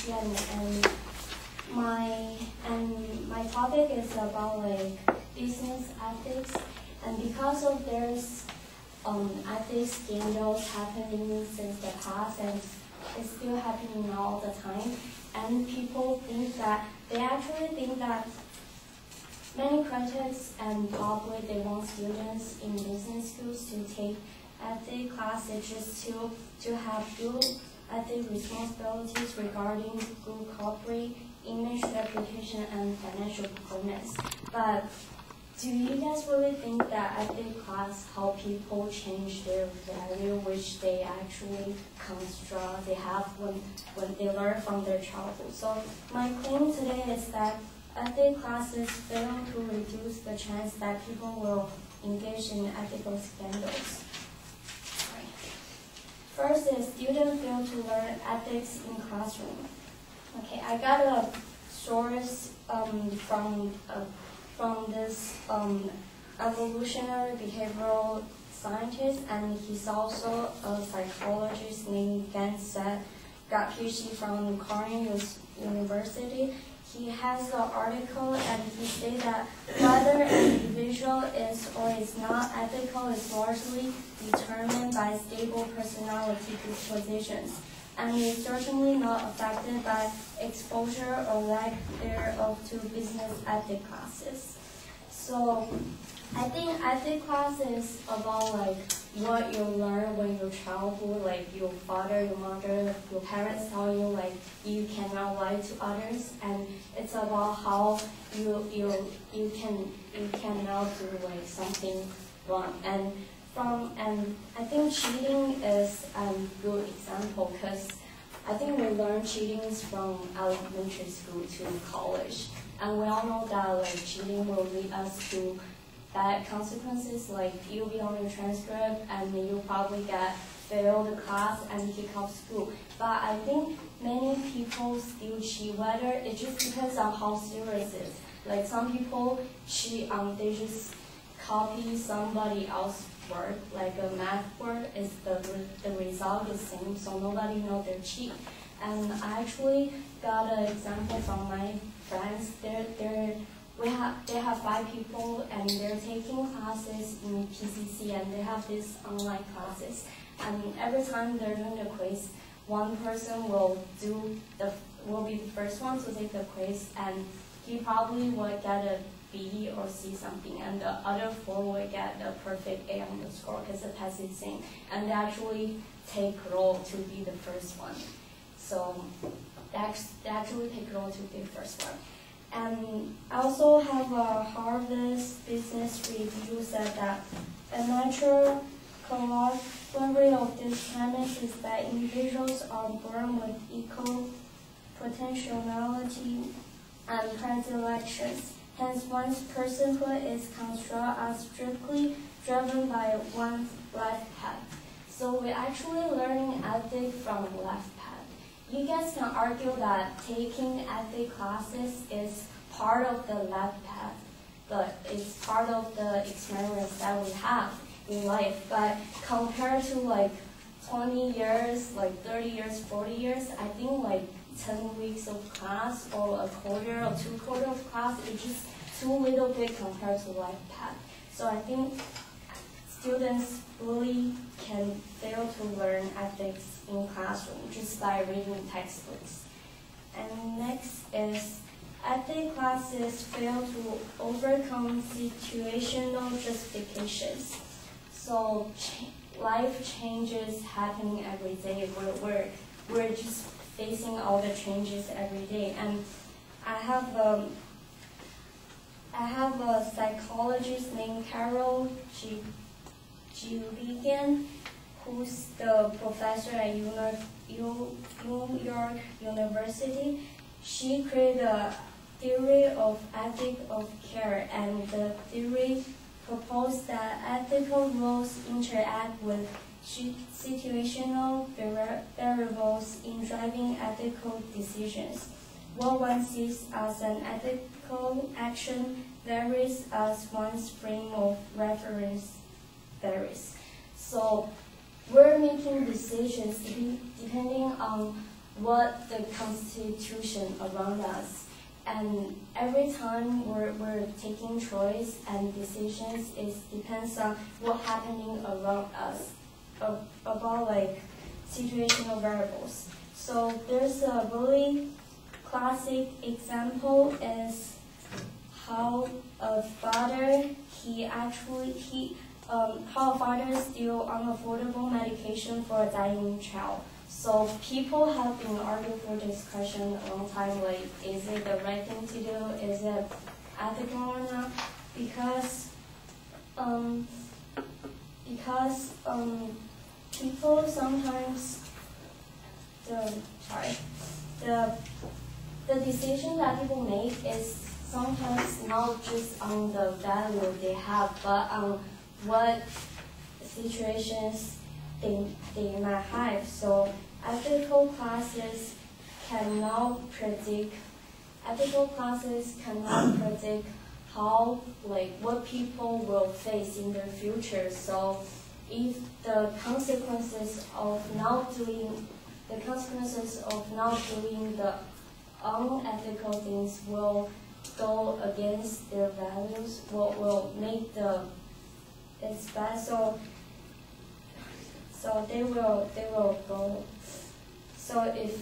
and my topic is about like business ethics, and because of there's ethics scandals happening since the past, and it's still happening all the time, and people think that they actually think that many critics and public, they want students in business schools to take ethics classes just to have good ethics responsibilities regarding good corporate image, reputation, and financial performance. But do you guys really think that ethics class help people change their value, which they actually construct, they have when they learn from their childhood? So my claim today is that ethics classes fail to reduce the chance that people will engage in ethical scandals. First is students fail to learn ethics in classroom. Okay, I got a source from this evolutionary behavioral scientist, and he's also a psychologist named Van Set, got PhD from Cornell University. He has an article, and he said that whether an individual is or is not ethical is largely determined by stable personality dispositions, and is certainly not affected by exposure or lack thereof to business ethics classes. So I think ethics class is about like what you learn when you're childhood, like your father, your mother, your parents tell you like you cannot lie to others, and it's about how you cannot do like something wrong. And I think cheating is a good example, because I think we learn cheating from elementary school to college, and we all know that like cheating will lead us to bad consequences, like you'll be on your transcript and you'll probably get failed the class and kicked off school. But I think many people still cheat, whether it just depends on how serious it is. Like some people cheat, they just copy somebody else's work, like a math work is the result is same, so nobody knows they're cheat. And I actually got an example from my friends. They have 5 people, and they're taking classes in PCC, and they have these online classes. And every time they're doing the quiz, one person will be the first one to take the quiz, and he probably will get a B or C something, and the other 4 will get a perfect A on the score because the test is same. And they actually take role to be the first one. So they actually take role to be the first one. And I also have a Harvard Business Review said that a natural corollary of this premise is that individuals are born with equal potentiality and predilections. Hence, one's personhood is constructed as strictly driven by one's life path. So we're actually learning ethics from left path. You guys can argue that taking ethics classes is part of the left path, but it's part of the experience that we have in life. But compared to like 20 years, like 30 years, 40 years, I think like 10 weeks of class or a quarter or 2 quarters of class is just too little bit compared to life path. So I think students really can fail to learn ethics in classroom just by reading textbooks. And next is ethics classes fail to overcome situational justifications. So life changes happening every day. We're just facing all the changes every day. And I have a psychologist named Carol Julian, who's the professor at New York University. She created a theory of ethics of care, and the theory proposed that ethical rules interact with situational variables in driving ethical decisions. What one sees as an ethical action varies as one's frame of reference varies. So we're making decisions depending on what the constitution around us. And every time we're taking choice and decisions, it depends on what's happening around us, about like situational variables. So there's a really classic example is how a father how a father steal unaffordable medication for a dying child. So people have been arguing for this question a long time, like, is it the right thing to do? Is it ethical or not? Because people sometimes, the decision that people make is sometimes not just on the value they have, but on what situations they might have. So ethical classes cannot predict how, like, what people will face in the future. So if the consequences of not doing the unethical things will go against their values, will make it's bad. So they will go. So if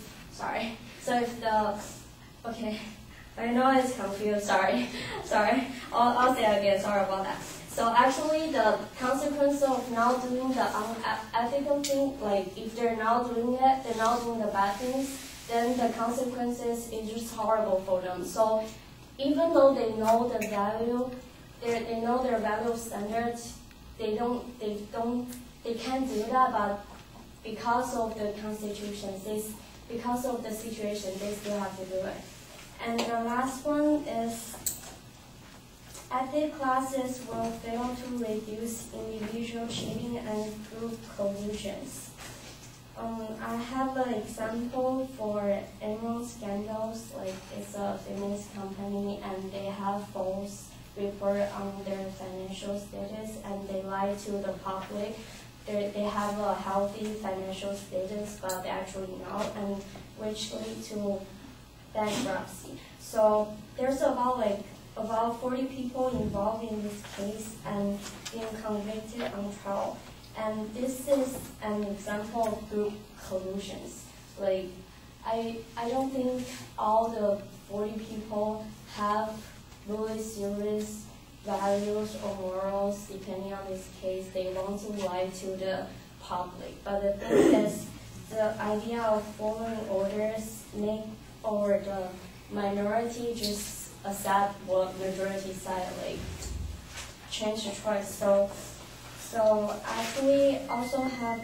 the okay, I know it's confused. Sorry. I'll say it again. Sorry about that. So actually, the consequence of not doing the unethical thing, like if they're not doing it, they're not doing the bad things, then the consequences is just horrible for them. So even though they know the value, they know their value standards, they can't do that, but because of the constitution, because of the situation, they still have to do it. And the last one is ethics classes will fail to reduce individual cheating and improve collusions. I have an example for Enron scandals. Like, it's a famous company and they have false report on their financial status and they lie to the public. They have a healthy financial status, but they actually not, and which lead to bankruptcy. So there's about 40 people involved in this case and being convicted on trial. And this is an example of group collusions. Like, I don't think all the 40 people have really serious values or morals. Depending on this case, they want to lie to the public. But the thing is, the idea of following orders or the minority just accept what majority side, like, change the choice. So actually also have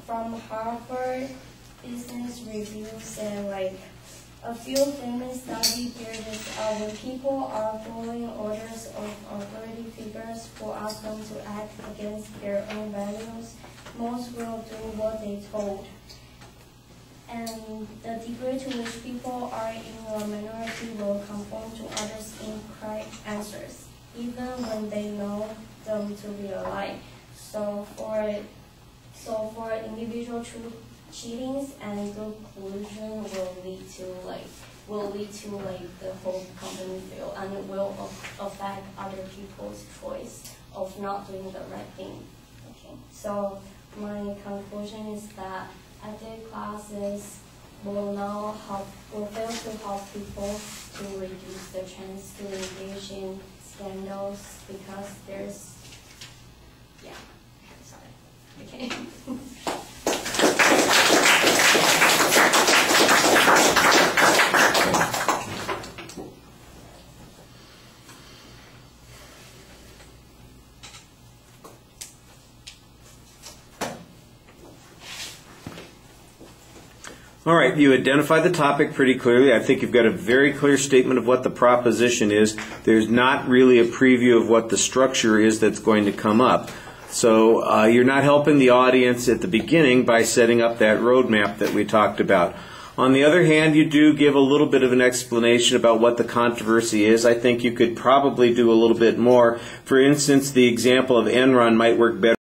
from Harvard Business Review said, like, a few famous studies here is when people are following orders of authority figures who ask them to act against their own values, most will do what they told. And the degree to which people are in a minority will conform to others' incorrect answers, even when they know them to be a lie. So for individual cheatings and group collusion will lead to the whole company fail, and it will affect other people's choice of not doing the right thing. Okay. So my conclusion is that ethics classes will fail to help people to reduce the chance to engage in scandals because there's, yeah, sorry, okay. All right, you identified the topic pretty clearly. I think you've got a very clear statement of what the proposition is. There's not really a preview of what the structure is that's going to come up. So you're not helping the audience at the beginning by setting up that roadmap that we talked about. On the other hand, you do give a little bit of an explanation about what the controversy is. I think you could probably do a little bit more. For instance, the example of Enron might work better